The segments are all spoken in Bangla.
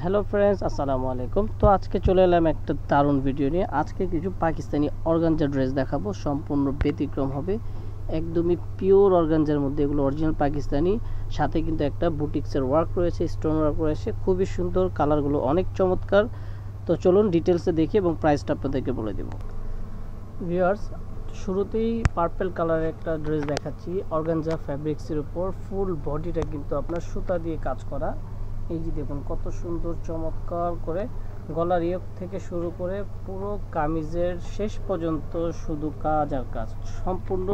হ্যালো ফ্রেন্ডস, আসসালামু আলাইকুম। তো আজকে চলে এলাম একটা দারুণ ভিডিও নিয়ে। আজকে কিছু পাকিস্তানি অর্গানজা ড্রেস দেখাবো, সম্পূর্ণ ব্যতিক্রম হবে, একদমই পিওর অর্গানজার মধ্যে। এগুলো অরিজিনাল পাকিস্তানি, সাথে কিন্তু একটা বুটিক্সের ওয়ার্ক রয়েছে, স্টোন ওয়ার্ক রয়েছে, খুবই সুন্দর, কালারগুলো অনেক চমৎকার। তো চলুন ডিটেলসে দেখি এবং প্রাইসটা আপনাদেরকে বলে দেব। ভিউয়ার্স, শুরুতেই পার্পল কালারের একটা ড্রেস দেখাচ্ছি অর্গানজা ফ্যাব্রিক্সের উপর। ফুল বডিটা কিন্তু আপনার সুতা দিয়ে কাজ করা। এই যে দেখুন কত সুন্দর চমৎকার করে, গলার ইয়োক থেকে শুরু করে পুরো কামিজের শেষ পর্যন্ত শুধু কাজ আর কাজ, সম্পূর্ণ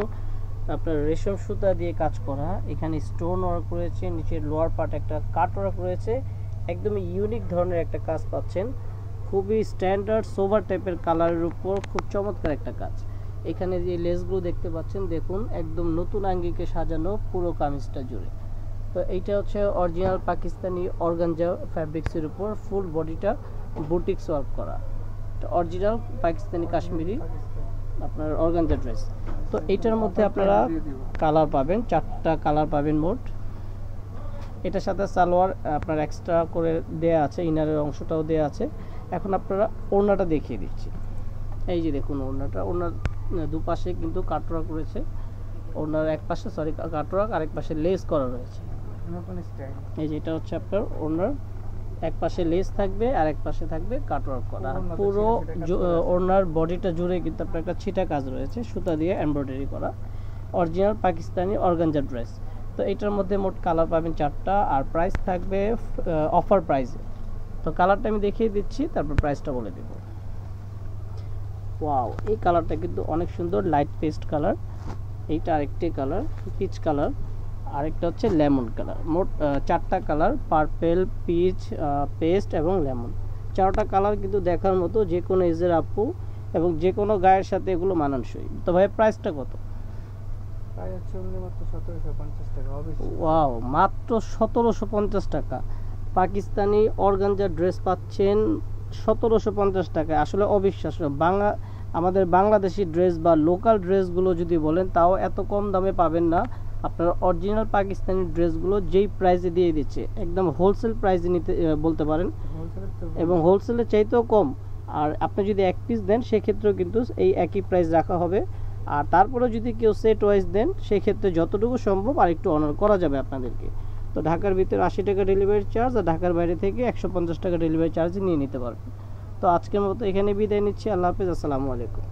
আপনার রেশম সুতা দিয়ে কাজ করা। এখানে স্টোন ওয়ার্ক রয়েছে, নিচের লোয়ার পার্ট একটা কাট ওয়ার্ক রয়েছে, একদমই ইউনিক ধরনের একটা কাজ পাচ্ছেন। খুবই স্ট্যান্ডার্ড সোভার টাইপের কালারের উপর খুব চমৎকার একটা কাজ। এখানে যে লেসগুলো দেখতে পাচ্ছেন, দেখুন একদম নতুন আঙ্গিকে সাজানো পুরো কামিজটা জুড়ে। তো এইটা হচ্ছে অরিজিনাল পাকিস্তানি অর্গানজা ফ্যাব্রিক্সের উপর ফুল বডিটা বুটিক্স ওয়ার্ক করা, অরিজিনাল পাকিস্তানি কাশ্মীরি আপনার অর্গানজা ড্রেস। তো এইটার মধ্যে আপনারা কালার পাবেন, 4টা কালার পাবেন মোট। এটার সাথে সালোয়ার আপনার এক্সট্রা করে দেয়া আছে, ইনারের অংশটাও দেয়া আছে। এখন আপনারা ওড়নাটা দেখিয়ে দিচ্ছি। এই যে দেখুন ওড়নাটা, ওড়নার দুপাশে কিন্তু কাটওয়ার্ক রয়েছে। ওড়নার এক পাশে কাটওয়ার্ক, আরেক পাশে লেস করা রয়েছে। এই যে এটা হচ্ছে আপনার ওড়নার এক পাশে লেস থাকবে আর এক পাশে থাকবে কাটওয়ার্ক করা। পুরো ওড়নার বডিটা জুড়ে কিন্তু আপনার একটা ছিটা কাজ রয়েছে, সুতা দিয়ে এমব্রয়ডারি করা, অরিজিনাল পাকিস্তানি অর্গানজা ড্রেস। তো এটার মধ্যে মোট কালার পাবেন 4টা, আর প্রাইস থাকবে অফার প্রাইসে। তো কালারটা আমি দেখিয়ে দিচ্ছি, তারপর প্রাইসটা বলে দেব। ওয়াও, এই কালারটা কিন্তু অনেক সুন্দর, লাইট পেস্ট কালার। এইটা আরেকটি কালার পিচ কালার, আরেকটা হচ্ছে লেমন কালার। মোট 4টা কালার, পার্পেল, পিচ, পেস্ট এবং লেমন। 4টা কালার কিন্তু দেখার মতো, যে কোনো এজের আপু এবং যে কোনো গায়ের সাথে এগুলো মানানসই। তো ভাই প্রাইসটা কত? ওয়াও, মাত্র 1750 টাকা পাকিস্তানি অর্গানজা ড্রেস পাচ্ছেন 1750 টাকায়। আসলে অবিশ্বাস্য। আমাদের বাংলাদেশি ড্রেস বা লোকাল ড্রেসগুলো যদি বলেন, তাও এত কম দামে পাবেন না। আপনারা অরিজিনাল পাকিস্তানি ড্রেসগুলো যেই প্রাইসে দিয়ে দিচ্ছে, একদম হোলসেল প্রাইসে নিতে বলতে পারেন, এবং হোলসেলের চাইতেও কম। আর আপনি যদি এক পিস দেন, সেক্ষেত্রেও কিন্তু এই একই প্রাইস রাখা হবে। আর তারপরে যদি কেউ সেট ওয়াইজ দেন, সেক্ষেত্রে যতটুকু সম্ভব আর একটু অনার করা যাবে আপনাদেরকে। তো ঢাকার ভিতরে 80 টাকা ডেলিভারি চার্জ, আর ঢাকার বাইরে থেকে 150 টাকা ডেলিভারি চার্জ নিয়ে নিতে পারবেন। তো আজকের মতো এখানে বিদায় নিচ্ছি। আল্লাহ হাফেজ, আসসালামু আলাইকুম।